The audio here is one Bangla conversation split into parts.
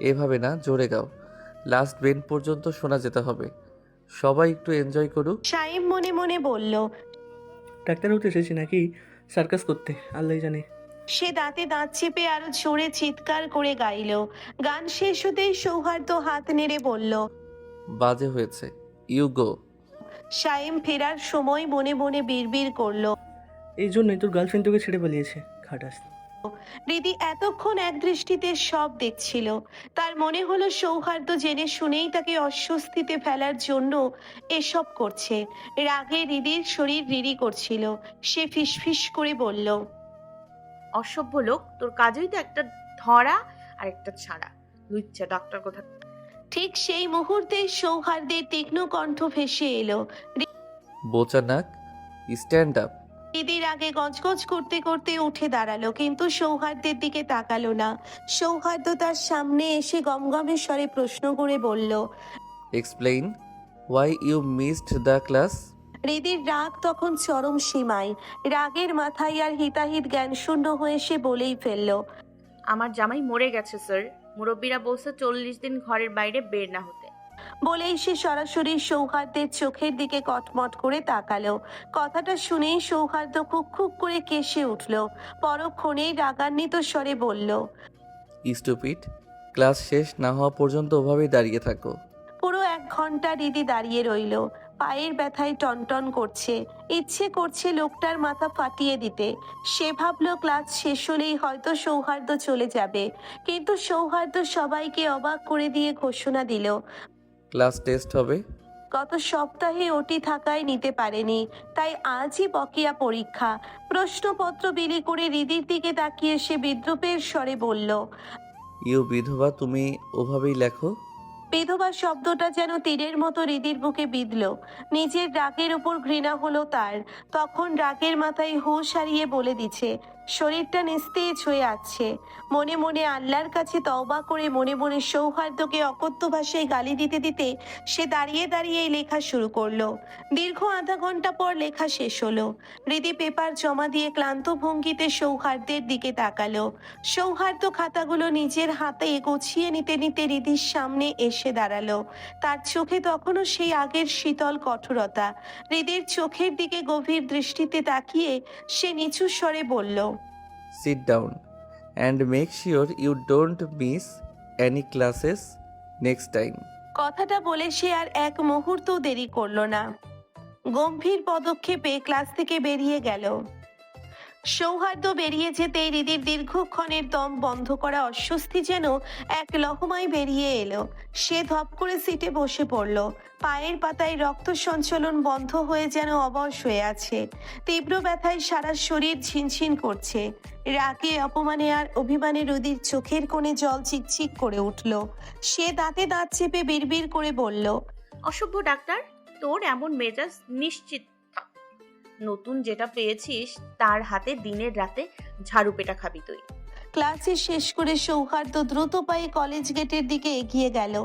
এভাবে না, জোরে গাও। লাস্ট বেন পর্যন্ত শোনা যেতে হবে। সবাই একটু এনজয় করুক। শাইম মনে মনে বলল। ডাক্তার হতে এসেছি নাকি সার্কাস করতে, আল্লাহ জানে। সে দাঁতে দাঁত চেপে আরো জোরে চিৎকার করে গাইল। গান শেষ হতেই সৌহার্দ্য হাত নেড়ে বলল। বাজে হয়েছে, ইউ গো। শাইম ফেরার সময় মনে মনে বিড়বিড় করলো। এই জন্যই তোর গার্লফ্রেন্ড তোকে ছেড়ে পালিয়েছে, খাটাস। রিদি এতক্ষণ এক দৃষ্টিতে সব দেখছিল। তার মনে হলো সৌহার্দ্য জেনে শুনেই তাকে অস্বস্তিতে ফেলার জন্য এসব করছে। রাগে রিদির শরীর রিরি করছিল। সে ফিসফিস করে বলল। অসভ্য লোক, তোর কাজই তো একটা ধরা আর একটা ছাড়া। লুচ্চা ডাক্তার কোথা। ঠিক সেই মুহূর্তে সৌহার্দ্যের তীক্ষ্ণ কণ্ঠ ভেসে এলো। বোচা নাক, স্ট্যান্ড আপ। দিদির আগে গজগজ করতে করতে উঠে দাঁড়ালো, কিন্তু সৌহার্দ্যের দিকে তাকালো না। সৌহার্দ্য তার সামনে এসে গমগমে স্বরে প্রশ্ন করে বলল। Explain why you missed the class. হৃদির রাগ তখন চরম সীমায়। রাগের মাথায় আর হিতাহিত জ্ঞানশূন্য হয়ে সে বলেই ফেলল। আমার জামাই মরে গেছে স্যার, মুরব্বীরা বলছে 40 দিন ঘরের বাইরে বের না হতে। বলেই সে সরাসরি সৌহার্দ্যের চোখের দিকে কটমট করে তাকালো। কথাটা শুনেই সৌহার্দ্য খুব খুব করে কেসে উঠল। পরক্ষণেই রাগান্বিত স্বরে বলল। স্টুপিড, ক্লাস শেষ না হওয়া পর্যন্ত ওভাবেই দাঁড়িয়ে থাকো। পুরো 1 ঘন্টা দিদি দাঁড়িয়ে রইল। পায়ের ব্যথায় টনটন করছে। ইচ্ছে করছে লোকটার মাথা ফাটিয়ে দিতে। সে ভাবল ক্লাস শেষ হলেই হয়তো সৌহার্দ্য চলে যাবে, কিন্তু সৌহার্দ্য সবাইকে অবাক করে দিয়ে ঘোষণা দিল। ক্লাস টেস্ট হবে। গত সপ্তাহে ওটি থাকায় নিতে পারেনি, তাই আজই বকেয়া পরীক্ষা। প্রশ্নপত্র বিলি করে রিদির দিকে তাকিয়ে সে বিদ্রূপের স্বরে বলল। ইউ বিধবা, তুমি ওভাবেই লেখো। বিধবা শব্দটা যেন তীরের মতো হৃদির বুকে বিঁধল। নিজের রাগের উপর ঘৃণা হলো তার। তখন রাগের মাথায় হুঁশ হারিয়ে বলে দিছে। শরীরটা নিস্তেজ হয়ে আছে। মনে মনে আল্লাহর কাছে তওবা করে মনে মনে সৌহার্দ্যকে অকথ্য ভাষায় গালি দিতে দিতে সে দাঁড়িয়ে দাঁড়িয়ে লেখা শুরু করলো। দীর্ঘ আধা ঘন্টা পর লেখা শেষ হলো। হৃদি পেপার জমা দিয়ে ক্লান্ত ভঙ্গিতে সৌহার্দ্যের দিকে তাকালো। সৌহার্দ্য খাতাগুলো নিজের হাতে গুছিয়ে নিতে নিতে হৃদির সামনে এসে দাঁড়ালো। তার চোখে তখনও সেই আগের শীতল কঠোরতা। হৃদির চোখের দিকে গভীর দৃষ্টিতে তাকিয়ে সে নিচু স্বরে বলল। Sit down and make sure you don't miss any classes next time. কথাটা বলে সে আর এক মুহূর্তও দেরি করলো না। গম্ভীর পদক্ষেপে ক্লাস থেকে বেরিয়ে গেল। সৌহার্দ্য বেরিয়ে যেতেই হৃদির দীর্ঘক্ষণের দম বন্ধ করা অস্বস্তি যেন এক লহমায় বেরিয়ে এলো। সে ধপ করে সিটে বসে পড়ল। পায়ের পাতায় রক্ত সঞ্চালন বন্ধ হয়ে যেন অবশ হয়ে আছে। তীব্র ব্যথায় সারা শরীর ঝিনঝিন করছে। রাগে, অপমানে আর অভিমানে হৃদির চোখের কোণে জল চিকচিক করে উঠল। সে দাঁতে দাঁত চেপে বিড়বিড় করে বলল। অসভ্য ডাক্তার, তোর এমন মেজাজ নিশ্চিত থাক। নতুন যেটা পেয়েছিস তার হাতে দিনের রাতে ঝাড়ু পেটা খাবি তুই। ক্লাসে শেষ করে সৌহার্দ্য দ্রুত পায়ে কলেজ গেটের দিকে এগিয়ে গেল।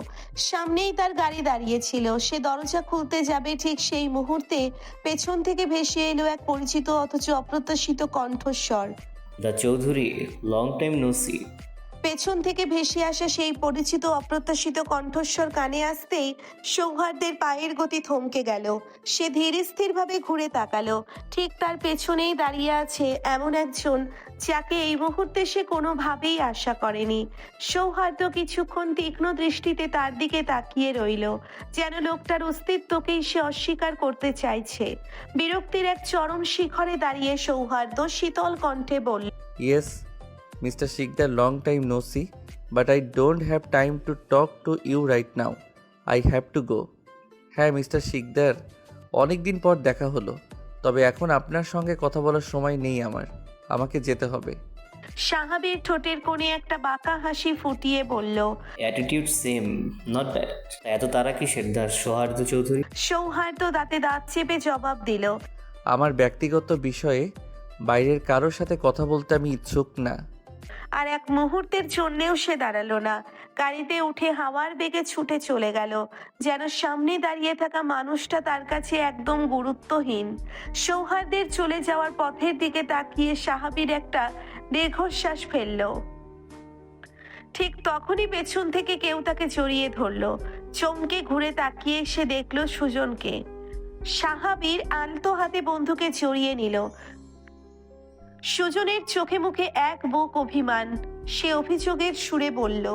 সামনেই তার গাড়ি দাঁড়িয়েছিল। সে দরজা খুলতে যাবে, ঠিক সেই মুহূর্তে পেছন থেকে ভেসে এলো এক পরিচিত অথচ অপ্রত্যাশিত কণ্ঠস্বর। The Chowdhury, long time no see. পেছন থেকে ভেসে আসা সেই পরিচিত অপ্রত্যাশিত কণ্ঠস্বর কানে আসতেই সৌহার্দ্যের পায়ের গতি থমকে গেল। সে ধীর স্থিরভাবে ঘুরে তাকালো। ঠিক তার পেছনেই দাঁড়িয়ে আছে এমন একজন যাকে এই মুহূর্তে সে কোনোভাবেই আশা করেনি। সৌহার্দ্য কিছুক্ষণ তীক্ষ্ণ দৃষ্টিতে তার দিকে তাকিয়ে রইল, যেন লোকটার অস্তিত্বকেই সে অস্বীকার করতে চাইছে। বিরক্তির এক চরম শিখরে দাঁড়িয়ে সৌহার্দ্য শীতল কণ্ঠে বলল। Yes mister Sikdar, long time no see, but I don't have time to talk to you right now. I have to go. হ্যাঁ মিস্টার শিকদার, অনেক দিন পর দেখা হলো, তবে এখন আপনার সঙ্গে কথা বলার সময় নেই আমার। আমাকে যেতে হবে। সাহাবীর ঠোঁটের কোণে একটা বাঁকা হাসি ফুটিয়ে বলল। Attitude same, not bad. এত তারা কিসের দাস সৌহার্দ্য চৌধুরী? সৌহার্দ্য দাঁতে দাঁত চেপে জবাব দিল। আমার ব্যক্তিগত বিষয়ে বাইরের কারোর সাথে কথা বলতে আমি ইচ্ছুক না। আর এক মুহূর্তের জন্যেও সে দাঁড়ালো না। গাড়িতে উঠে হাওয়ার বেগে ছুটে চলে গেল, যেন সামনে দাঁড়িয়ে থাকা মানুষটা তার কাছে একদম গুরুত্বহীন। সৌহার্দ্যের চলে যাওয়ার পথের দিকে তাকিয়ে সাহাবীর একটা দীর্ঘশ্বাস ফেলল। ঠিক তখনই পেছন থেকে কেউ তাকে জড়িয়ে ধরলো। চমকে ঘুরে তাকিয়ে সে দেখলো সুজনকে। সাহাবীর আলতো হাতে বন্ধুকে জড়িয়ে নিল। সুজনের চোখে মুখে এক বুক অভিমান। সে অভিযোগের সুরে বলল,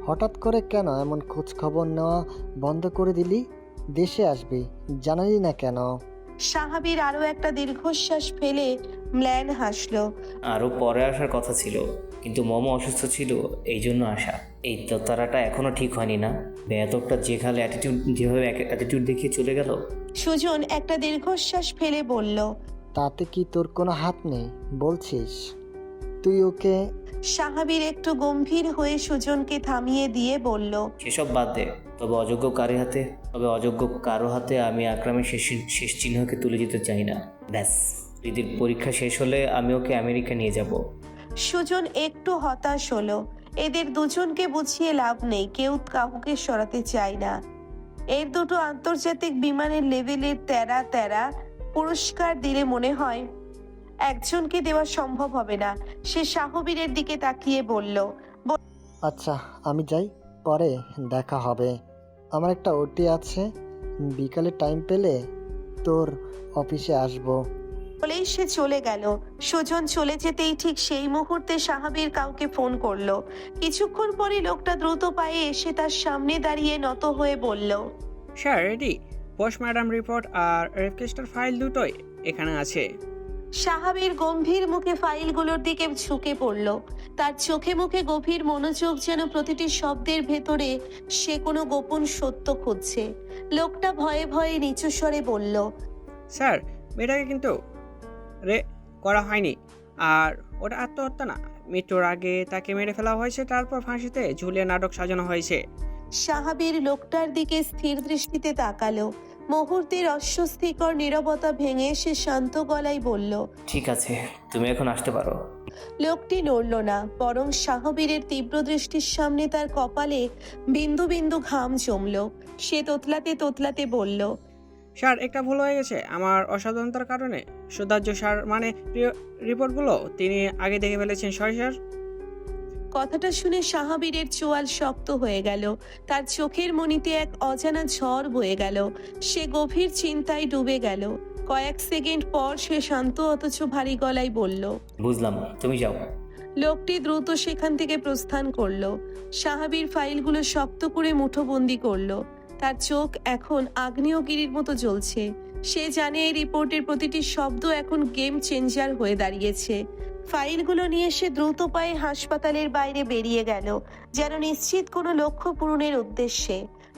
হঠাৎ করে কেন এমন খোঁজ খবর নেওয়া বন্ধ করে দিলি? দেশে আসবি জানালি না কেন? সাহাবীর আরো একটা দীর্ঘশ্বাস ফেলে ম্লান হাসলো। আরও পরে আসার কথা ছিল, কিন্তু মমো অসুস্থ ছিল, এই জন্য আসা। এই তারাটা এখনও ঠিক হয়নি না? বেয়াদবটা যেভাবে অ্যাটিটিউড দেখিয়ে চলে গেল। সুজন একটা দীর্ঘশ্বাস ফেলে বলল, তাতে কি তোর কোনো হাত নেই বলছিস? তুই ওকে সাহাবীর একটু গম্ভীর হয়ে সুজনকে থামিয়ে দিয়ে বলল, সেসব বাদ দে। তবে অযোগ্য কারো হাতে আমি আকরামের শেষ চিহ্নকে তুলে যেতে চাই না। ব্যাস, দিদির পরীক্ষা শেষ হলে আমি ওকে আমেরিকা নিয়ে যাব। সুজন একটু হতাশ হলো। এদের দুজনকে বুঝিয়ে লাভ নেই, কেউ কাউকে সরাতে চায় না। এর দুটো আন্তর্জাতিক বিমানের লেভেলের তেরা পুরস্কার দিলে মনে হয় একজনকে দেওয়া সম্ভব হবে না। সে সাহাবীরের দিকে তাকিয়ে বলল, আচ্ছা আমি যাই, পরে দেখা হবে। আমার একটা ওটি আছে, বিকালে টাইম পেলে তোর অফিসে আসবো। বলেই সে চলে গেল। সুজন চলে যেতেই ঠিক সেই মুহূর্তে সাহাবীর কাউকে ফোন করলো। কিছুক্ষণ পরে লোকটা দ্রুত পায়ে এসে তার সামনে দাঁড়িয়ে নত হয়ে বলল, স্যার রেডি, পোস্টমর্টম রিপোর্ট আর রেজিস্টার ফাইল দুটোই এখানে আছে। সাহাবীর গম্ভীর মুখে ফাইলগুলোর দিকে ঝুঁকে পড়ল। তার চোখে মুখে গভীর মনোযোগ, যেন প্রতিটি শব্দের ভেতরে সে কোনো গোপন সত্য খুঁজছে। লোকটা ভয়ে ভয়ে নিচু স্বরে বলল, স্যার মেয়েটাকে কিন্তু করা হয়নি, আর ওটা আত্মহত্যা না। মৃত্যুর আগে তাকে মেরে ফেলা হয়েছে, তারপর ফাঁসিতে ঝুলিয়ে নাটক সাজানো হয়েছে। সাহাবীর লোকটার দিকে স্থির দৃষ্টিতে তাকালো। মুহূর্তের অস্বস্তিকর নীরবতা ভেঙে সে শান্ত গলায় বলল, ঠিক আছে, তুমি এখন আসতে পারো। লোকটি নড়ল না, বরং সাহাবীরের তীব্র দৃষ্টির সামনে তার কপালে বিন্দু বিন্দু ঘাম জমল। সে তোতলাতে বলল, স্যার একটা ভুল হয়ে গেছে আমার অসাবধানতার কারণে। সুধার্য স্যার মানে রিপোর্টগুলো তিনি আগে দেখে ফেলেছেন। Sorry sir. কথাটা শুনে সাহাবীরের চোয়াল শক্ত হয়ে গেল। তার চোখের মণিতে এক অজানা ঝড় বয়ে গেল। সে গভীর চিন্তায় ডুবে গেল। কয়েক সেকেন্ড পর সে শান্ত অথচ ভারী গলায় বলল, বুঝলাম, তুমি যাও। লোকটি দ্রুত সেখান থেকে প্রস্থান করলো। সাহাবীর ফাইলগুলো শক্ত করে মুঠোবন্দি করলো। তার চোখ এখন আগ্নেয়গিরির মতো জ্বলছে। সে জানে এই রিপোর্টের প্রতিটি শব্দ এখন গেম চেঞ্জার হয়ে দাঁড়িয়েছে। ফাইলগুলো নিয়ে সে দ্রুত পায়ে হাসপাতালের বাইরে বেরিয়ে গেল, যেন নিশ্চিত কোনো লক্ষ্য পূরণের উদ্দেশ্যে।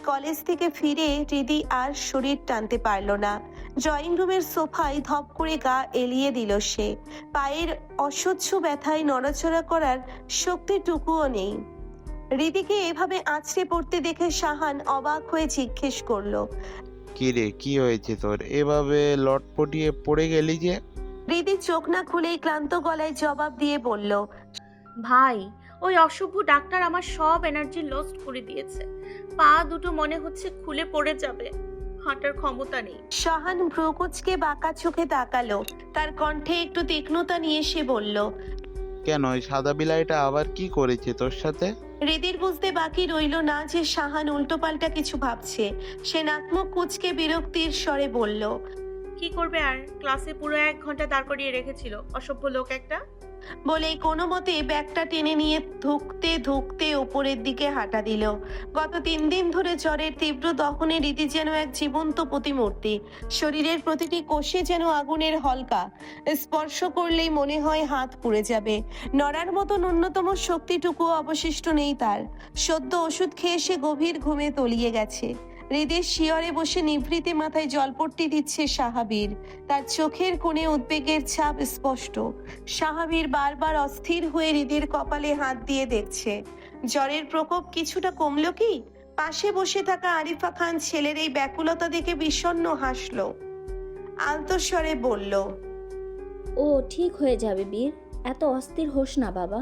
কলেজ থেকে ফিরে হৃদি আর শরীর টানতে পারল না। ড্রয়িং রুমের সোফায় ধপ করে গা এলিয়ে দিল সে। পায়ের অসহ্য ব্যথায় নড়াচড়া করার শক্তিটুকুও নেই। হৃদিকে এভাবে আছড়ে পড়তে দেখে শাহান অবাক হয়ে জিজ্ঞেস করলো, কি রে, কি হয়েছে তোর? এভাবে লটপটিয়ে পড়ে গেলি যে? হৃদি চোখ না খুলেই ক্লান্ত গলায় জবাব দিয়ে বলল, ভাই, ওই অসভ্য ডাক্তার আমার সব এনার্জি লস্ট করে দিয়েছে। পা দুটো মনে হচ্ছে খুলে পড়ে যাবে, হাঁটার ক্ষমতা নেই। শাহান ভ্রুকুচকে বাঁকা চোখে তাকালো। তার কণ্ঠে একটু তীক্ষ্ণতা নিয়ে সে বলল, কেন, ওই সাদা বিলাইটা আবার কি করেছে তোর সাথে? হৃদির বুঝতে বাকি রইল না যে শাহান উল্টোপাল্টা কিছু ভাবছে। সে নাকমুখ কুচকে বিরক্তির স্বরে বলল, কি করবে আর, ক্লাসে পুরো 1 ঘন্টা দাঁড় করিয়ে রেখেছিল অসভ্য লোক একটা। বলেই কোনো মতে ব্যাগটা টেনে নিয়ে ধুকতে ধুকতে উপরের দিকে হাঁটা দিল। গত 3 দিন ধরে জ্বরের তীব্র দহনে রীতি যেন এক জীবন্ত প্রতিমূর্তি। শরীরের প্রতিটি কোষে যেন আগুনের হলকা। স্পর্শ করলেই মনে হয় হাত পুড়ে যাবে। নড়ার মতো ন্যূনতম শক্তিটুকুও অবশিষ্ট নেই তার। সদ্য ওষুধ খেয়ে সে গভীর ঘুমে তলিয়ে গেছে। হৃদের শিয়রে বসে নিভৃতে মাথায় জলপট্টি দিচ্ছে সাহাবীর। তার চোখের কোণে উদ্বেগের ছাপ স্পষ্ট। সাহাবীর বারবার অস্থির হয়ে হৃদের কপালে হাত দিয়ে দেখছে। জ্বরের প্রকোপ কিছুটা কমলো কি? পাশে বসে থাকা আরিফা খান ছেলের এই ব্যাকুলতা দেখে বিষণ্ণ হাসলো। আলতো স্বরে বলল, ও ঠিক হয়ে যাবে বীর, এত অস্থির হোস না বাবা।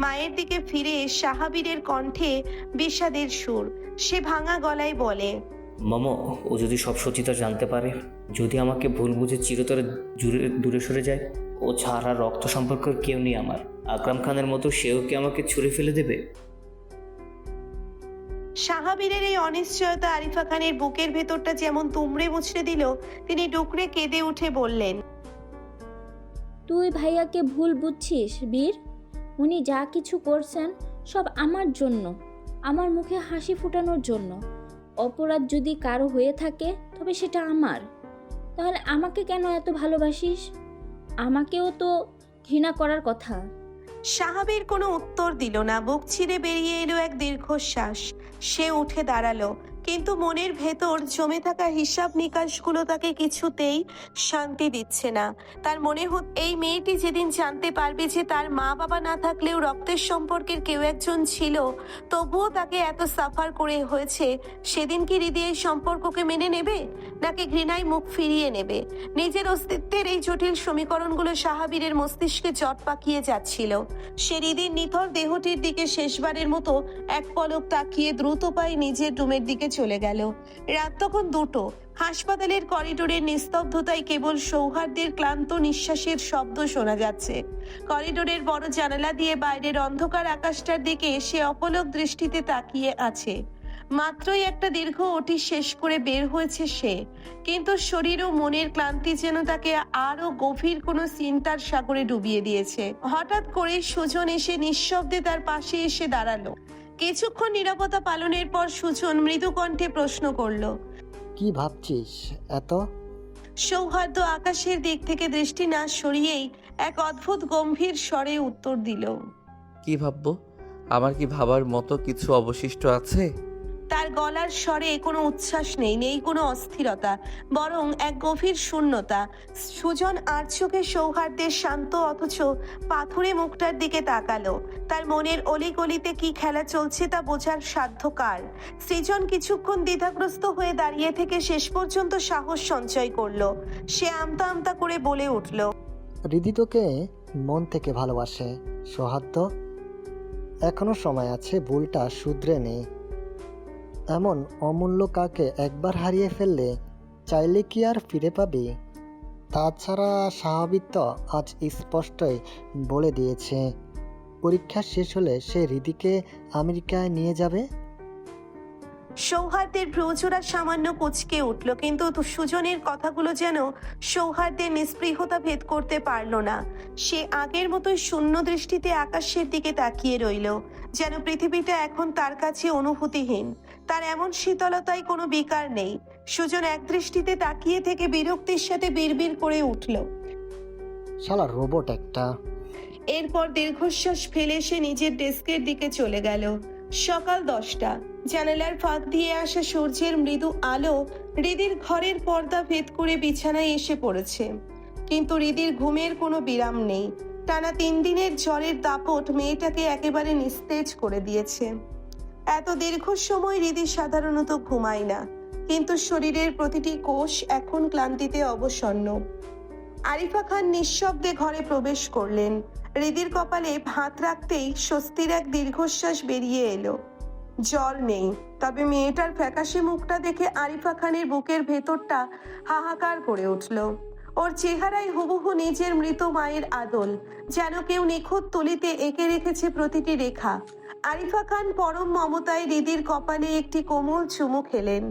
মায়ের দিকে ফিরে সাহাবীরের কণ্ঠে বিষাদের সুর। সে ভাঙা গলায় বলে, মমো, ও যদি সব সত্যিটা জানতে পারে, যদি আমাকে ভুল বুঝে চিরতরে দূরে সরে যায়, ও ছাড়া রক্ত সম্পর্কের কেউ নেই আমার। আকরাম খানের মতো সেও কি আমাকে ছুঁড়ে ফেলে দেবে? সাহাবীরের এই অনিশ্চয়তা আরিফা খানের বুকের ভেতরটা যেমন তুমড়ে মুচড়ে দিল। তিনি ডুকরে কেঁদে উঠে বললেন, তুই ভাইয়াকে ভুল বুঝছিস বীর। উনি যা কিছু করছেন সব আমার জন্য, আমার মুখে হাসি ফোটানোর জন্য। অপরাধ যদি কারো হয়ে থাকে তবে সেটা আমার। তাহলে আমাকে কেন এত ভালোবাসিস? আমাকেও তো ঘৃণা করার কথা। সাহাবীর কোনো উত্তর দিল না। বুক ছিঁড়ে বেরিয়ে এলো এক দীর্ঘশ্বাস। সে উঠে দাঁড়ালো, কিন্তু মনের ভেতর জমে থাকা হিসাব নিকাশগুলো তাকে কিছুতেই শান্তি দিচ্ছে না। তার মনে এই মেয়েটি যেদিন জানতে পারবে যে তার মা বাবা না থাকলেও রক্তের সম্পর্কের কেউ একজন ছিল, তবুও তাকে এত সাফার করে হয়েছে, সেদিন কি হৃদি এই সম্পর্ককে মেনে নেবে, নাকি ঘৃণায় মুখ ফিরিয়ে নেবে? নিজের অস্তিত্বের এই জটিল সমীকরণগুলো সাহাবীরের মস্তিষ্কে জট পাকিয়ে যাচ্ছিল। সে হৃদির নিথর দেহটির দিকে শেষবারের মতো এক পলক তাকিয়ে দ্রুত পায়ে নিজের রুমের দিকে চলে গেল। রাত তখন 2টো। হাসপাতালের করিডোরের নিস্তব্ধতায় কেবল সৌহার্দ্যের ক্লান্ত নিঃশ্বাসের শব্দ শোনা যাচ্ছে। করিডোরের বড় জানালা দিয়ে বাইরের অন্ধকার আকাশটার দিকে সে অপলক দৃষ্টিতে তাকিয়ে আছে। মাত্রই একটা দীর্ঘ ওটি শেষ করে বের হয়েছে সে, কিন্তু শরীর ও মনের ক্লান্তি যেন তাকে আরো গভীর কোনো চিন্তার সাগরে ডুবিয়ে দিয়েছে। হঠাৎ করে সুজন এসে নিঃশব্দে তার পাশে এসে দাঁড়ালো। কিছুক্ষণ নীরবতা পালনের পর সুজন মৃদু কণ্ঠে প্রশ্ন করলো, কি ভাবছিস এত? সৌহার্দ্য আকাশের দিক থেকে দৃষ্টি না সরিয়েই এক অদ্ভুত গম্ভীর স্বরে উত্তর দিল, কি ভাববো? আমার কি ভাবার মতো কিছু অবশিষ্ট আছে? তার গলার স্বরে কোনো উচ্ছ্বাস নেই কোনো অস্থিরতা, বরং এক গভীর শূন্যতা। সুজন আর চোখে সৌহার্দ্যের শান্ত অথচ পাথুরে মুখটার দিকে তাকালো। তার মনের অলিগলিতে কি খেলা চলছে তা বোঝার সাধ্য কার? সৃজন কিছুক্ষণ দ্বিধাগ্রস্ত হয়ে দাঁড়িয়ে থেকে শেষ পর্যন্ত সাহস সঞ্চয় করলো। সে আমতা আমতা করে বলে উঠল, হৃদি তোকে মন থেকে ভালোবাসে সৌহার্দ্য। এখনো সময় আছে, ভুলটা শুধরে নে। এমন অমূল্য কাকে একবার হারিয়ে ফেললে চাইলে কি আর ফিরে পাবি? তাছাড়া স্বাভাবিক তো আজ স্পষ্টই বলে দিয়েছে, পরীক্ষা শেষ হলে সে হৃদিকে আমেরিকায় নিয়ে যাবে। সৌহার্দ্যের ভ্রুজোড়া সামান্য কুঁচকে উঠল, কিন্তু সুজনের কথাগুলো যেন সৌহার্দ্যের নিস্পৃহতা ভেদ করতে পারল না। সে আগের মতোই শূন্য দৃষ্টিতে আকাশের দিকে তাকিয়ে রইল, যেন পৃথিবীটা এখন তার কাছে অনুভূতিহীন। তার এমন শীতলতায় কোনো বিকার নেই। সুজন এক দৃষ্টিতে তাকিয়ে থেকে বিরক্তির সাথে বিড়বিড় করে উঠল, শালা রোবট একটা। এরপর দীর্ঘশ্বাস ফেলে সে নিজের ডেস্কের দিকে চলে গেল। সকাল 10টা। জানালার ফাঁক দিয়ে আসা সূর্যের মৃদু আলো হৃদির ঘরের পর্দা ভেদ করে বিছানায় এসে পড়েছে, কিন্তু হৃদির ঘুমের কোনো বিরাম নেই। টানা 3 দিনের জ্বরের দাপট মেয়েটাকে একেবারে নিস্তেজ করে দিয়েছে। এত দীর্ঘ সময় হৃদি সাধারণত ঘুমায় না, কিন্তু শরীরের প্রতিটি কোষ এখন ক্লান্তিতে অবসন্ন। আরিফা খান নিঃশব্দে ঘরে প্রবেশ করলেন। হৃদির কপালে ভাত রাখতেই স্বস্তির এক দীর্ঘশ্বাস বেরিয়ে এলো। জ্বর নেই, তবে মেয়েটার ফ্যাকাশে মুখটা দেখে আরিফা খানের বুকের ভেতরটা হাহাকার করে উঠল। ওর চেহারায় হুবহু নিজের মৃত মায়ের আদল, যেন কেউ নিখুঁত তুলিতে এঁকে রেখেছে প্রতিটি রেখা। আরিফা খান পরম মমতায় হৃদির কপালে একটি কোমল চুমু খেলেন,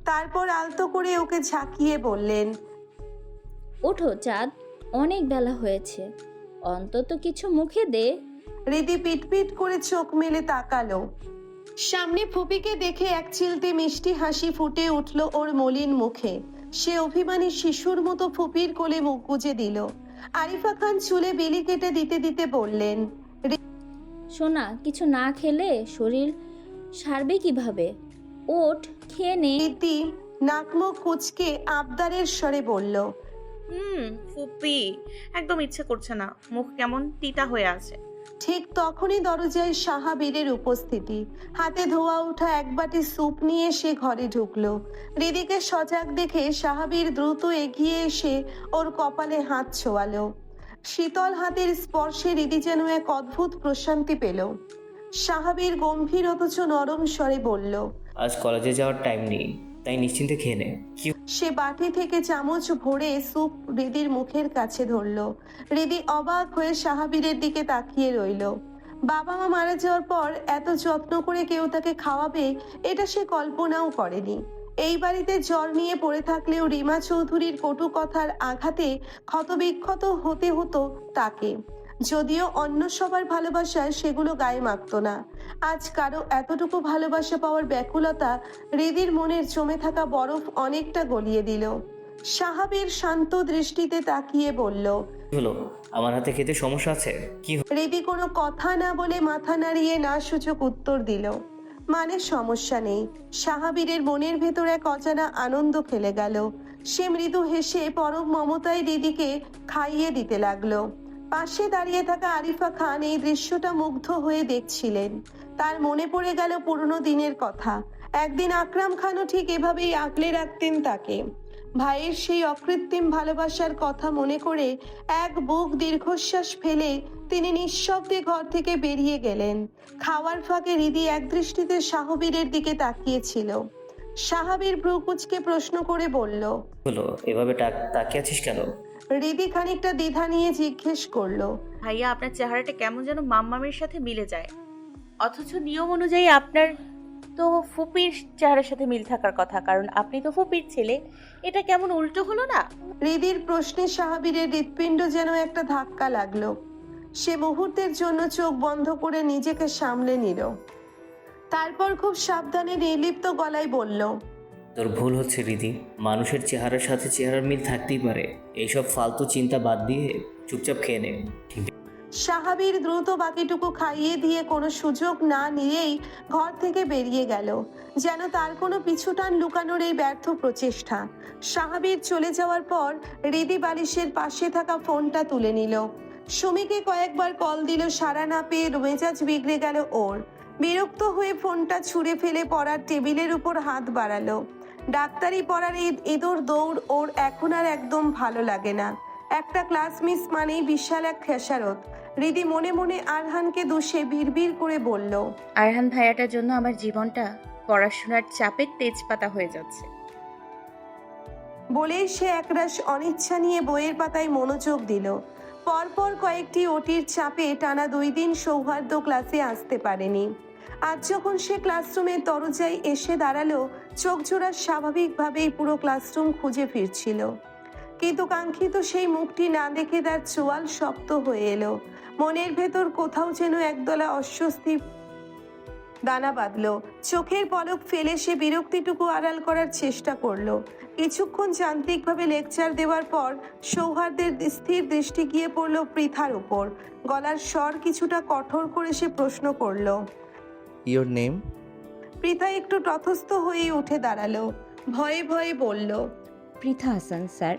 তারপর আলতো করে ওকে ঝাঁকিয়ে বললেন, ওঠো চাঁদ, অনেক বেলা হয়েছে, অন্তত কিছু মুখে দে। হৃদি পিটপিট করে চোখ মেলে তাকালো। সামনে ফুপিকে দেখে এক চিলতে মিষ্টি হাসি ফুটে উঠল ওর মলিন মুখে। সে অভিমানী শিশুর মতো ফুপির কোলে মুখ গুজে দিল। আরিফা খান চুলে বিলি কেটে দিতে দিতে বললেন, সোনা, কিছু না খেলে শরীর সারবে কিভাবে? ওঠ, খেয়ে নে। রীতি নাকমুখ কুচকে আবদারের স্বরে বলল, ফুপি, একদম ইচ্ছে করছে না, মুখ কেমন তিতা হয়ে আছে। ঠিক তখনই দরজায় সাহাবীরের উপস্থিতি। হাতে ধোয়া ওঠা এক বাটি স্যুপ নিয়ে সে ঘরে ঢুকলো। হৃদিকে সজাগ দেখে সাহাবীর দ্রুত এগিয়ে এসে ওর কপালে হাত ছোঁয়ালো। শীতল হাতের স্পর্শে হৃদি যেন এক অদ্ভুত প্রশান্তি পেল। সাহাবীর গম্ভীর অথচ নরম স্বরে বলল, আজ কলেজে যাওয়ার টাইম নেই, তাই নিশ্চিন্তে খেয়ে নে। কি সে বাটি থেকে চামচ ভরে স্যুপ হৃদির মুখের কাছে ধরলো। হৃদি অবাক হয়ে সাহাবীরের দিকে তাকিয়ে রইল। বাবা মা মারা যাওয়ার পর এত যত্ন করে কেউ তাকে খাওয়াবে, এটা সে কল্পনাও করেনি। এই বাড়িতে জ্বর নিয়ে পড়ে থাকলেও রিমা চৌধুরীর কটু কথার আঘাতে ক্ষতবিক্ষত হতে হতো তাকে। যদিও অন্য সবার ভালোবাসায় সেগুলো গায়ে মাখতো না, আজ কারো এতটুকু ভালোবাসা পাওয়ার ব্যাকুলতা হৃদির মনের জমে থাকা বরফ অনেকটা গলিয়ে দিল। সাহাবীর শান্ত দৃষ্টিতে তাকিয়ে বলল, হলো? আমার হাতে খেতে সমস্যা আছে? কি হৃদি কোনো কথা না বলে মাথা নাড়িয়ে না সূচক উত্তর দিল, মানে সমস্যা নেই। সাহাবীরের মনের ভেতর এক অজানা আনন্দ খেলে গেল। সে মৃদু হেসে পরম মমতায় হৃদিকে খাইয়ে দিতে লাগলো। পাশে দাঁড়িয়ে থাকা আরিফা খান এই দৃশ্যটা মুগ্ধ হয়ে দেখছিলেন। তার মনে পড়ে গেল পুরনো দিনের কথা। একদিন আকরাম খানও ঠিক এভাবেই আগলে রাখতেন তাকে। ভাইয়ের সেই অকৃত্রিম ভালোবাসার কথা মনে করে এক বুক দীর্ঘশ্বাস ফেলে তিনি নিঃশব্দে ঘর থেকে বেরিয়ে গেলেন। খাওয়ার ফাঁকে হৃদি একদৃষ্টিতে সাহাবীরের দিকে তাকিয়েছিল। সাহাবীর ভ্রু কুঁচকে প্রশ্ন করে বলল, হলো? এভাবে তাকিয়ে আছিস কেন? হৃদি খানিকটা দ্বিধা নিয়ে জিজ্ঞেস করলো, ভাইয়া আপনার চেহারাটা কেমন যেন মাম্মামের সাথে মিলে যায়, অথচ নিয়ম অনুযায়ী আপনার তো ফুপির চেহারার সাথে মিল থাকার কথা, কারণ আপনি তো ফুপির ছেলে। এটা কেমন উল্টো হলো না? হৃদির প্রশ্নে সাহাবীরের হৃৎপিণ্ড যেন একটা ধাক্কা লাগলো। সে মুহূর্তের জন্য চোখ বন্ধ করে নিজেকে সামলে নিল। তারপর খুব সাবধানে নির্লিপ্ত গলায় বলল, তোর ভুল হচ্ছে রীতি। মানুষের চেহারার সাথে চেহারার মিল থাকতেই পারে। এইসব ফালতু চিন্তা বাদ দিয়ে চুপচাপ খেয়ে নে। সাহাবীর দ্রুত বাকিটুকু খাইয়ে দিয়ে কোনো সুযোগ না নিয়েই ঘর থেকে বেরিয়ে গেল, যেন তার কোনো পিছুটান লুকানোর এই ব্যর্থ প্রচেষ্টা। সাহাবীর চলে যাওয়ার পর হৃদি বালিশের পাশে থাকা ফোনটা তুলে নিল। সুমিকে কয়েকবার কল দিল, সাড়া না পেয়ে মেজাজ বিগড়ে গেল ওর। বিরক্ত হয়ে ফোনটা ছুঁড়ে ফেলে পড়ার টেবিলের উপর হাত বাড়ালো। ডাক্তারি পড়ার এই ইঁদুর দৌড় ওর এখন আর একদম ভালো লাগে না। একটা ক্লাস মিস মানেই বিশাল এক খেসারত। হৃদি মনে মনে আরহানকে দোষে বিড়বিড় করে বলল, আরহান ভাইয়াটার জন্য আমার জীবনটা পড়াশোনার চাপে তেজপাতা হয়ে যাচ্ছে। বলেই সে একরাশ অনিচ্ছা নিয়ে বইয়ের পাতায় মনোযোগ দিল। পরপর কয়েকটি ওটির চাপে টানা 2 দিন সৌহার্দ্য ক্লাসে আসতে পারেনি। আজ যখন সে ক্লাসরুমের দরজায় এসে দাঁড়ালো, চোখ জোড়া স্বাভাবিকভাবেই পুরো ক্লাসরুম খুঁজে ফিরছিল, কিন্তু কাঙ্ক্ষিত সেই মুখটি না দেখে তার চোয়াল শক্ত হয়ে এলো। মনের ভেতর কোথাও যেন একদলা অস্বস্তি দানা বাঁধলো। চোখের পলক ফেলে সে বিরক্তিটুকু আড়াল করার চেষ্টা করলো। কিছুক্ষণ যান্ত্রিকভাবে লেকচার দেওয়ার পর সৌহার্দ্যের স্থির দৃষ্টি গিয়ে পড়ল পৃথার উপর। গলার স্বর কিছুটা কঠোর করে সে প্রশ্ন করলো, ইয়োর নেম? পৃথা একটু তথস্থ হয়ে উঠে দাঁড়ালো, ভয়ে ভয়ে বলল, পৃথা হাসান স্যার।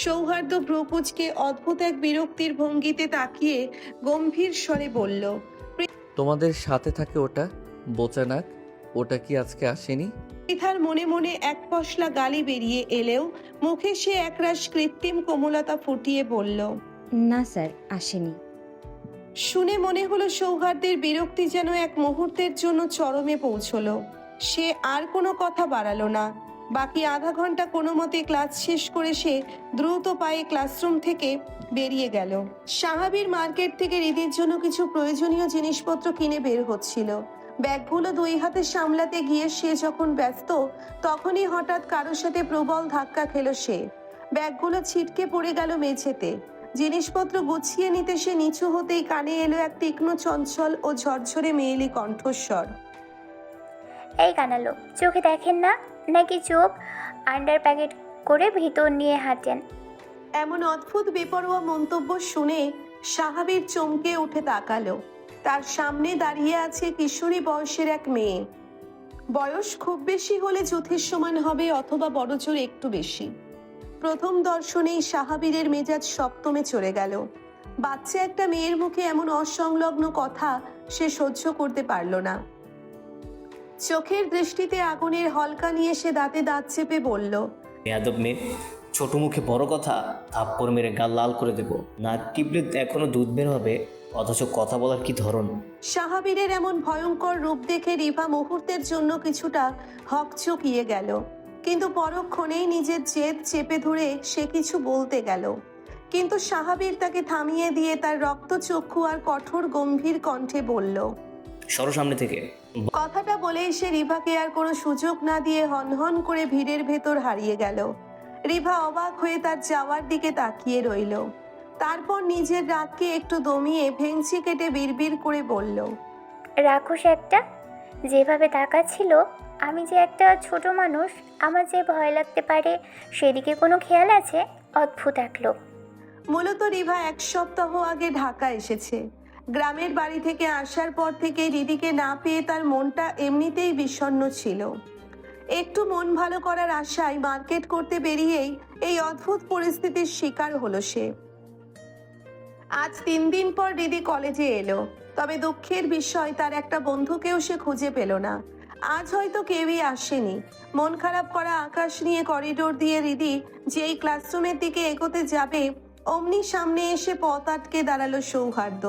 সৌহার্দ্য ভ্রুকুচকে অদ্ভুত এক বিরক্তির ভঙ্গিতে তাকিয়ে গম্ভীর স্বরে বলল, তোমাদের সাথে থাকে ওটা বোচানাক, ওটা কি আজকে আসেনি? পৃথার মনে মনে এক পশলা গালি বেরিয়ে এলেও মুখে সে একরাশ কৃত্রিম কোমলতা ফুটিয়ে বলল, না স্যার, আসেনি। শুনে মনে হলো সৌহার্দ্যের বিরক্তি যেন এক মুহূর্তের জন্য চরমে পৌঁছলো। সে আর কোনো কথা বাড়ালো না। বাকি আধা ঘন্টা কোনো মতে ক্লাস শেষ করে সে দ্রুত পায়ে ক্লাসরুম থেকে বেরিয়ে গেল। সাহাবীর মার্কেট থেকে হৃদির জন্য কিছু প্রয়োজনীয় জিনিসপত্র কিনে বের হচ্ছিল। ব্যাগগুলো 2 হাতে সামলাতে গিয়ে সে যখন ব্যস্ত, তখনই হঠাৎ কারোর সাথে প্রবল ধাক্কা খেল সে। ব্যাগগুলো ছিটকে পড়ে গেল মেঝেতে। জিনিসপত্র গুছিয়ে নিতে সে নিচু হতেই কানে এলো এক তীক্ষ্ণ চঞ্চল ও ঝরঝরে মেয়েলি কণ্ঠস্বর, এই কানালো, চোখে দেখেন না নাকি চোখ আন্ডার প্যাকেট করে ভিতর নিয়ে হাঁটেন? এমন অদ্ভুত বেপরোয়া মন্তব্য শুনে সাহাবীর চমকে উঠে তাকালো। তার সামনে দাঁড়িয়ে আছে কিশোরী বয়সের এক মেয়ে। বয়স খুব বেশি হলে যুথের সমান হবে অথবা বড়জোর একটু বেশি। প্রথম দর্শনেই সাহাবীরের মেজাজ সপ্তমে চড়ে গেল। বাচ্চা একটা মেয়ের মুখে এমন অসংলগ্ন কথা সে সহ্য করতে পারল না। চোখের দৃষ্টিতে আগুনের হলকা নিয়ে সে দাঁতে দাঁত চেপে বলল, বেয়াদব মেয়ে, ছোট মুখে বড় কথা, থাপ্পড় মেরে গাল লাল করে দেবো। নাক টিপলে এখনো দুধ বের হবে, অথচ কথা বলার কি ধরন! সাহাবীরের এমন ভয়ঙ্কর রূপ দেখে রিভা মুহূর্তের জন্য কিছুটা হকচকিয়ে গেল। কিন্তু পরক্ষণেই নিজের জেদ চেপে ধরে সে কিছু বলতে গেল, কিন্তু সাহাবীর তাকে থামিয়ে দিয়ে তার রক্তচক্ষু আর কঠোর গম্ভীর কণ্ঠে বলল। সরো সামনে থেকে। কথাটা বলেই সে রিভাকে আর কোনো সুযোগ না দিয়ে হনহন করে ভিড়ের ভেতর হারিয়ে গেল। রিভা অবাক হয়ে তার যাওয়ার দিকে তাকিয়ে রইল। তারপর নিজের রাগকে একটু দমিয়ে ভেংচি কেটে বিড়বিড় করে বলল, রাক্ষস একটা, যেভাবে তাকাচ্ছিল, আমি যে একটা ছোট মানুষ, আমার যে ভয় লাগতে পারে সেদিকে কোনো খেয়াল আছে? অদ্ভুত এক লোক। মূলত রিভা 1 সপ্তাহ আগে ঢাকা এসেছে। গ্রামের বাড়ি থেকে আসার পর থেকে রিদিকে না পেয়ে তার মনটা এমনিতেই বিষণ্ণ ছিল। একটু মন ভালো করার আশায় মার্কেট করতে বেরিয়েই এই অদ্ভুত পরিস্থিতির শিকার হলো সে। আজ 3 দিন পর রিদি কলেজে এলো, তবে দুঃখের বিষয় তার একটা বন্ধুকেও সে খুঁজে পেল না। আজ হয়তো কেউই আসেনি। মন খারাপ করা আকাশ নিয়ে করিডোর দিয়ে রিদি যেই ক্লাসরুমের দিকে এগোতে যাবে, অমনি সামনে এসে পথ আটকে দাঁড়ালো সৌহার্দ্য।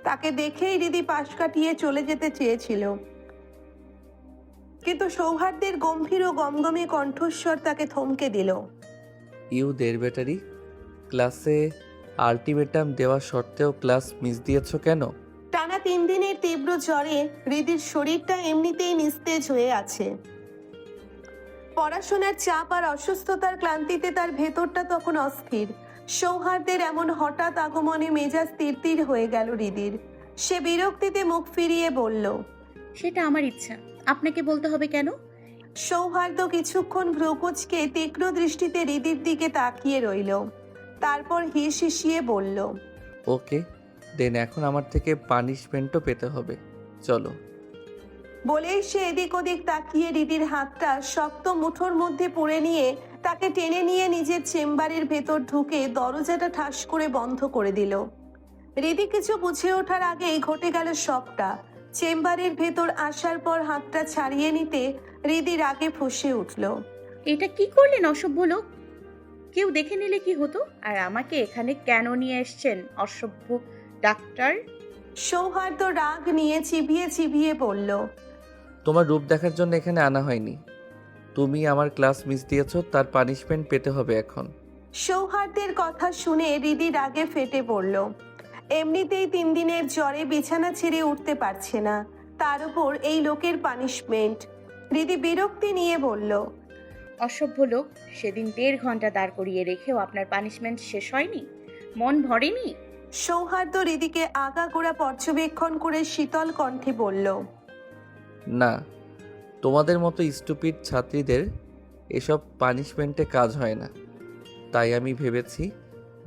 তাকে দেখেই রিদি পাশ কাটিয়ে চলে যেতে চেয়েছিল, কিন্তু সৌহার্দ্যের গম্ভীর ও গমগমে কণ্ঠস্বর তাকে থমকে দিল। ইউ দের ব্যাটারি, ক্লাসে আলটিমেটাম দেওয়া সত্ত্বেও ক্লাস মিস দিয়েছ কেন? টানা 3 দিনের তীব্র জ্বরে রিদির শরীরটা এমনিতেই নিস্তেজ হয়ে আছে। পড়াশোনার চাপ আর অসুস্থতার ক্লান্তিতে তার ভেতরটা তখন অস্থির। সৌহার্দ্যের এমন হঠাৎ আগমনে মেজাজ তিরতির হয়ে গেল রিদির। সে বিরক্তিতে মুখ ফিরিয়ে বলল, সেটা আমার ইচ্ছা, আপনাকে বলতে হবে কেন? সৌহার্দ্য কিছুক্ষণ ভ্রুকুচকে তীক্ষ্ণ দৃষ্টিতে রিদির দিকে তাকিয়ে রইল। তারপর হিসিয়ে বলল, ওকে দেন, এখন আমার থেকে পানিশমেন্টও পেতে হবে, চলো। বলেই সে এদিক ওদিক তাকিয়ে রিদির হাতটা শক্ত মুঠোর মধ্যে পুরে নিয়ে তাকে টেনে নিয়ে নিজের চেম্বারের ভেতর ঢুকে দরজাটা ঠাস করে বন্ধ করে দিল। রিদি কিছু বুঝে ওঠার আগেই ঘটে গেল সবটা। চেম্বারের ভেতর আসার পর হাতটা ছাড়িয়ে নিতে রিদি রাগে ফুঁসে উঠল। এটা কি করলেন অসভ্য লোক? কেউ দেখে নিলে কি হতো? আর আমাকে এখানে কেন নিয়ে এসছেন অসভ্য ডাক্তার? সৌহার্দ্য রাগ নিয়ে চিবিয়ে চিবিয়ে বলল, তোমার রূপ দেখার জন্য এখানে আনা হয়নি। তুমি আমার ক্লাস মিস দিয়েছো, তার পানিশমেন্ট পেতে হবে এখন। সৌহার্দ্যের কথা শুনে রিদি রাগে ফেটে পড়ল। এমনিতেই 3 দিনের জ্বরে বিছানা ছেড়ে উঠতে পারছে না, তার উপর এই লোকের পানিশমেন্ট। রিদি বিরক্তি নিয়ে বলল, অসভ্য লোক, সেদিন 1.5 ঘন্টা দাঁড় করিয়ে রেখেও আপনার পানিশমেন্ট শেষ হয়নি? মন ভরেনি? সৌহার্দ্য রিদিকে আগাগোড়া পর্যবেক্ষণ করে শীতল কণ্ঠে বলল, না, তোমাদের মতো স্টুপিড ছাত্রীদের এসব পানিশমেন্টে কাজ হয় না। তাই আমি ভেবেছি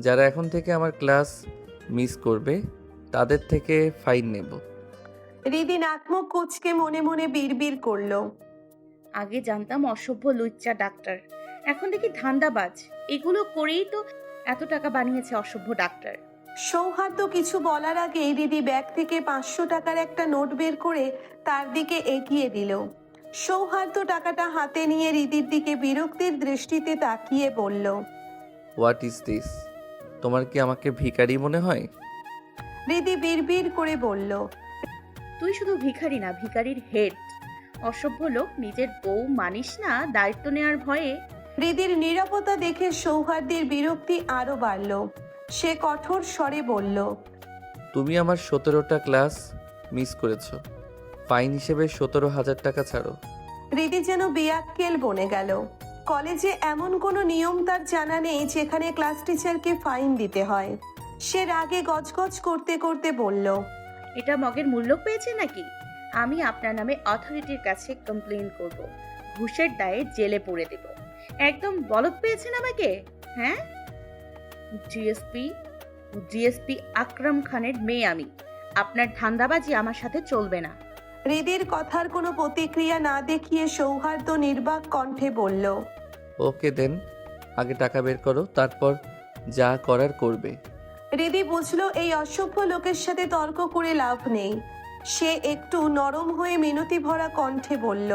যারা এখন থেকে আমার ক্লাস মিস করবে তাদের থেকে ফাইন নেব। রিদি নাকমুখ কুচকে মনে মনে বিড়বিড় করল, আগে জানতাম অসভ্য লুচ্চা ডাক্তার, এখন দেখি ধান্দাবাজ। এগুলো করেই তো এত টাকা বানিয়েছে অসভ্য ডাক্তার। সৌহার্দ্য কিছু বলার আগে রিদি ব্যাগ থেকে 500 টাকার একটা নোট বের করে তার দিকে এগিয়ে দিল। সৌহার্দ্য টাকাটা হাতে নিয়ে রিদির দিকে বিরক্তির দৃষ্টিতে তাকিয়ে বলল, হোয়াট ইজ দিস? তোমার কি আমাকে ভিখারি মনে হয়? রিদি বিড়বিড় করে বলল, তুই শুধু ভিখারি না, ভিখারির হেড। অসভ্য লোক, নিজের বউ মানিস না দায়িত্ব নেওয়ার ভয়ে। রিদির নীরবতা দেখে সৌহার্দ্যের বিরক্তি আরো বাড়ল। সে কঠোর স্বরে বলল, তুমি আমার 17টা ক্লাস মিস করেছো, ফাইন হিসেবে 17,000 টাকা ছাড়ো। রিদি যেন বেয়াক্কেল বনে গেল। কলেজে এমন কোনো নিয়ম তার জানা নেই যেখানে ক্লাস টিচারকে ফাইন দিতে হয়। সে রাগে গজগজ করতে করতে বলল, এটা মগের মূল্য পেয়েছে নাকি? আমি আপনার নামে অথরিটির কাছে কমপ্লেইন করব, ঘুষের দায়ে জেলে পুরে দেব। একদম বলদ পেয়েছেন আমাকে, হ্যাঁ? ডিএসপি আকরাম খানের মেয়ে আমি। আপনার ধান্দাবাজি আমার সাথে চলবে না। হৃদির কথার কোনো প্রতিক্রিয়া না দেখিয়ে সৌহার্দ্য নির্বাক কণ্ঠে বলল, ওকে দেন, আগে টাকা বের করো, তারপর যা করার করবে। হৃদি বুঝলো এই অসভ্য লোকের সাথে তর্ক করে লাভ নেই। সে একটু নরম হয়ে মিনতি ভরা কণ্ঠে বলল,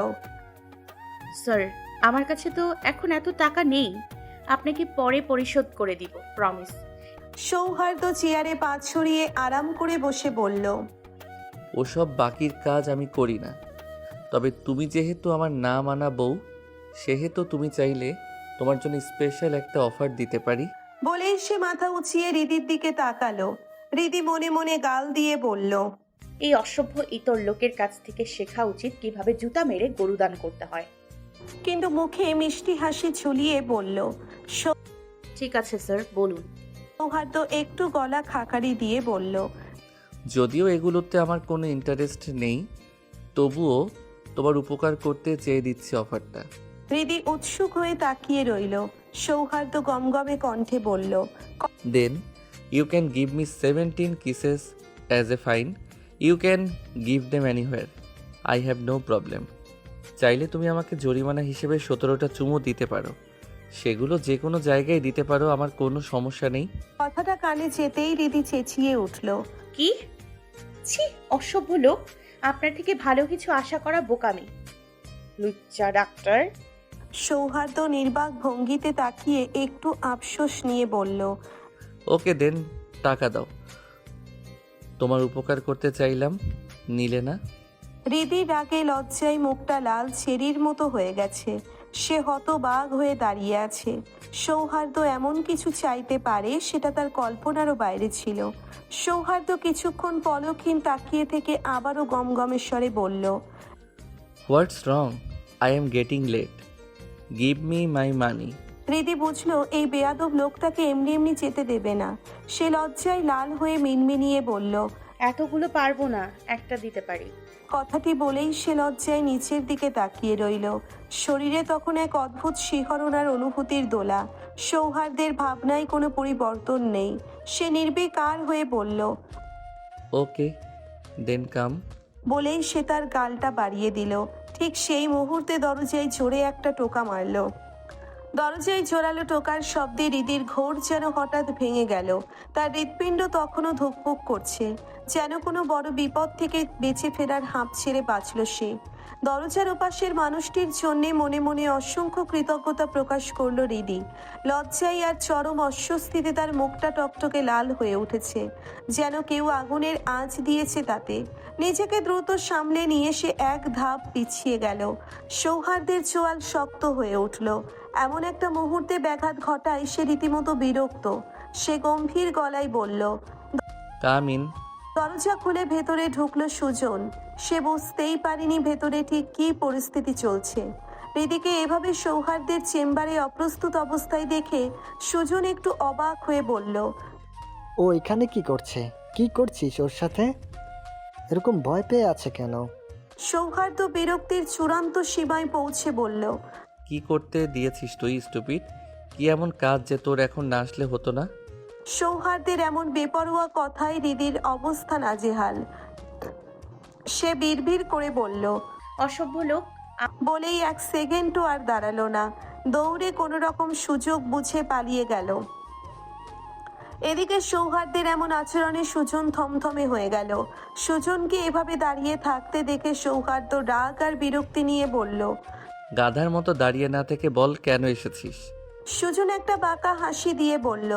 স্যার, আমার কাছে তো এখন এত টাকা নেই, আপনাকে পরে পরিশোধ করে দিব, প্রমিস। সৌহার্দ্য চেয়ারে পা ছড়িয়ে আরাম করে বসে বলল, ওসব বাকির কাজ আমি করি না, তবে তুমি যেহেতু আমার না মানা বউ, সেহেতু তুমি চাইলে তোমার জন্য স্পেশাল একটা অফার দিতে পারি। বলেই সে মাথা উঁচিয়ে হৃদির দিকে তাকালো। হৃদি মনে মনে গাল দিয়ে বলল, এই অসভ্য ইতর লোকের কাছ থেকে শেখা উচিত কিভাবে জুতা মেরে গরুদান করতে হয়। কিন্তু মুখে মিষ্টি হাসি ঝুলিয়ে বলল। ঠিক আছে স্যার, বলুন। সৌহার্দ্য একটু গলা খাকারি দিয়ে বলল, যদিও এগুলোতে আমার কোনো ইন্টারেস্ট নেই, তবুও তোমার উপকার করতে চেয়ে দিচ্ছি অফারটা। হৃদি উৎসুক হয়ে তাকিয়ে রইল। সৌহার্দ্য গমগমে কণ্ঠে বলল, then you can give me 17 kisses as a fine. You can give them anywhere, I have no problem. চাইলে তুমি আমাকে জরিমানা হিসেবে 17টা চুমু দিতে পারো, সেগুলো যে কোনো জায়গায় দিতে পারো, আমার কোনো সমস্যা নেই। কথাটা কানে যেতেই হৃদি চেঁচিয়ে উঠল। কি? ছি, অসভ্য লোক। আপনার থেকে ভালো কিছু আশা করা বোকামি। লুচ্চা ডাক্তার। সৌহার্দ্য নির্বাক ভঙ্গিতে তাকিয়ে একটু আফসোস নিয়ে বলল, ওকে দেন, টাকা দাও। তোমার উপকার করতে চাইলাম, নিলে না। হৃদি রাগে লজ্জায় মুখটা লাল চেরির মতো হয়ে গেছে। সে হতবাক হয়ে দাঁড়িয়ে আছে। সৌহার্দ্য এমন কিছু চাইতে পারে সেটা তার কল্পনারও বাইরে ছিল। সৌহার্দ্য কিছুক্ষণ পলকহীন তাকিয়ে থেকে আবারও গমগমের স্বরে বলল, what's wrong? I am getting late, give me my money. Hridi বুঝলো এই বেয়াদব লোকটাকে এমনি এমনি যেতে দেবে না। সে লজ্জায় লাল হয়ে মিনমিনিয়ে বলল, এতগুলো পারবো না, একটা দিতে পারি। কথাটি বলেই সে লজ্জায় নিচের দিকে তাকিয়ে রইল। শরীরে তখন এক অদ্ভুত শিহরণ আর অনুভূতির দোলা। সৌহার্দ্যের ভাবনায় কোনো পরিবর্তন নেই। সে নির্বিকার হয়ে বলল, ওকে দেন কাম। বলেই সে তার গালটা বাড়িয়ে দিল। ঠিক সেই মুহূর্তে দরজায় জোরে একটা টোকা মারল। দরজায় জোরালো টোকার শব্দে হৃদির ঘোর যেন হঠাৎ ভেঙে গেল। তার হৃৎপিণ্ড তখনও ধুকপুক করছে, যেন কোনো বড় বিপদ থেকে বেঁচে ফেরার হাঁপ ছেড়ে বাঁচল সে। দরজার ওপাশের মানুষটির জন্যে মনে মনে অসংখ্য কৃতজ্ঞতা প্রকাশ করল হৃদি। লজ্জায় আর চরম অস্বস্তিতে তার মুখটা টকটকে লাল হয়ে উঠেছে, যেন কেউ আগুনের আঁচ দিয়েছে তাতে। নিজেকে দ্রুত সামলে নিয়ে সে এক ধাপ পিছিয়ে গেল। সৌহার্দ্যের চোয়াল শক্ত হয়ে উঠল। এমন একটা মুহূর্তে ব্যাঘাত ঘটায় সে রীতিমতো বিরক্ত। সে গম্ভীর গলায় বলল, কাম ইন। দরজা খুলে ভেতরে ঢুকলো সুজন। সে বুঝতেই পারেনি ভেতরে ঠিক কী পরিস্থিতি চলছে। হৃদিকে এভাবে সৌহার্দ্যের চেম্বারে অপ্রস্তুত অবস্থায় দেখে সুজন একটু অবাক হয়ে বলল, ও এখানে কি করছে? কি করছিস ওর সাথে? এরকম ভয় পেয়ে আছে কেন? সৌহার্দ্য বিরক্তির চূড়ান্ত সীমায় পৌঁছে বলল, কি করতে দিয়েছিস তুই স্টুপিড? কি এমন কাজ যে তোর এখন না আসলে হতো না? সৌহার্দ্যের এমন বেপরোয়া কথায় হৃদির অবস্থা নাজেহাল। সে বিড়বিড় করে বলল, অসভ্য লোক। বলেই এক সেকেন্ডও আর দাঁড়ালো না। দৌড়ে কোনো রকম সুযোগ বুঝে পালিয়ে গেল। এদিকে সৌহার্দ্যের এমন আচরণে সুজন থমথমে হয়ে গেল। সুজনকে এভাবে দাঁড়িয়ে থাকতে দেখে সৌহার্দ্য রাগ আর বিরক্তি নিয়ে বলল, গাধার মতো দাঁড়িয়ে না থেকে বল কেন এসেছিস? সুজন একটা বাঁকা হাসি দিয়ে বলল,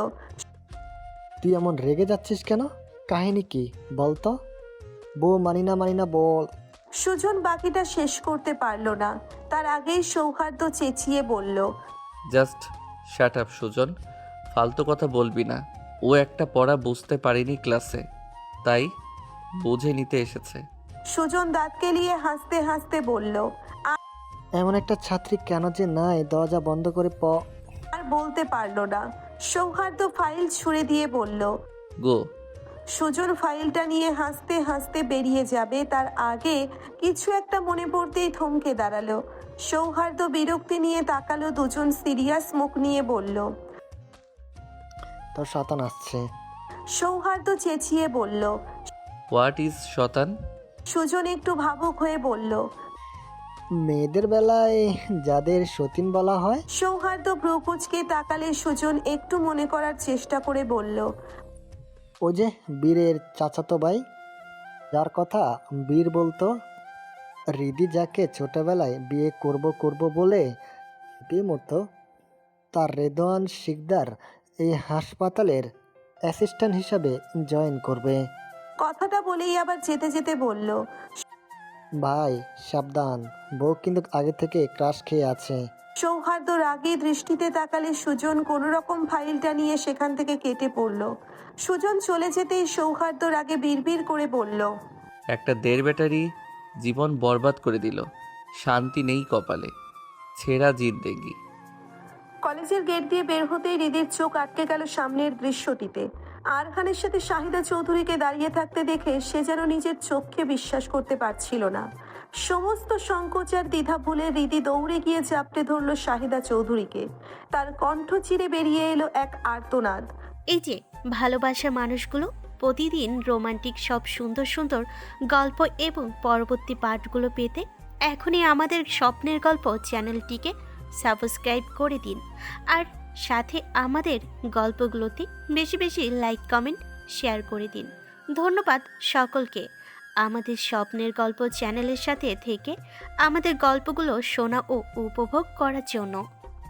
তুই এমন রেগে যাচ্ছিস কেন? কাহিনী কি বলতো? বউ মানি না বল। সুজন বাকিটা শেষ করতে পারল না। তার আগেই সৌহার্দ্য চেঁচিয়ে বলল, জাস্ট শাট আপ সুজন, ফালতু কথা বলবি না। ও একটা পড়া বুঝতে পারেনি ক্লাসে, তাই বুঝে নিতে এসেছে। সুজন দাঁত কেলিয়ে হাসতে হাসতে বলল, এমন একটা ছাত্রী কেন যে নাই, দরজা বন্ধ করে আর বলতে পারল না। সৌহার্দ্য ফাইল ছুঁড়ে দিয়ে বলল, গো। সুজন ফাইলটা নিয়ে হাসতে হাসতে বেরিয়ে যাবে, তার আগে কিছু একটা মনে পড়তেই থমকে দাঁড়ালো। সৌহার্দ্য বিরক্তি নিয়ে তাকালো। দুজন সিরিয়াস মুখ নিয়ে বলল, তোর শতান আসছে। সৌহার্দ্য চেঁচিয়ে বলল। What is শতান? সুজন একটু ভাবুক হয়ে বলল, মেয়েদের বেলায় যাদের সতীন বলা হয়। সৌহার্দ্য ভ্রুকুচকে তাকালে সুজন একটু মনে করার চেষ্টা করে বলল, ও যে বীরের চাচাতো ভাই, যার কথা বীর বলতো। হৃদি যাকে ছোটবেলায় বিয়ে করব বলে বিয়ে মরতো, তার রেদওয়ান শিকদার এই হাসপাতালের অ্যাসিস্ট্যান্ট হিসাবে জয়েন করবে। কথাটা বলেই আবার যেতে যেতে বলল, ভাই সাবধান, বউ কিন্তু আগে থেকে ক্রাশ খেয়ে আছে। সৌহার্দ্য রাগী দৃষ্টিতে তাকালে সুজন কোনো রকম ফাইলটা নিয়ে সেখান থেকে কেটে পড়ল। সুজন চলে যেতেই সৌহার্দ্য রাগে বিড়বিড় করে বলল, একটা দেড় ব্যাটারি জীবন বরবাদ করে দিল, শান্তি নেই কপালে, ছেঁড়া জিন্দেগি। কলেজের গেট দিয়ে বের হতেই হৃদির চোখ আটকে গেল সামনের দৃশ্যটিতে। আরহানের সাথে শাহিদা চৌধুরীকে দাঁড়িয়ে থাকতে দেখে সে যেন নিজের চোখকে বিশ্বাস করতে পারছিল না। সমস্ত সংকোচ আর দ্বিধা ভুলে হৃদি দৌড়ে গিয়ে চাপটে ধরল শাহিদা চৌধুরীকে। তার কণ্ঠ চিরে বেরিয়ে এলো এক আর্তনাদ। এই যে ভালোবাসার মানুষগুলো, প্রতিদিন রোমান্টিক সব সুন্দর সুন্দর গল্প এবং পরবর্তী পার্টগুলো পেতে এখনই আমাদের স্বপ্নের গল্প চ্যানেলটিকে সাবস্ক্রাইব করে দিন, আর সাথে আমাদের গল্পগুলোতে বেশি বেশি লাইক কমেন্ট শেয়ার করে দিন। ধন্যবাদ সকলকে আমাদের স্বপ্নের গল্প চ্যানেলের সাথে থেকে আমাদের গল্পগুলো শোনা ও উপভোগ করার জন্য।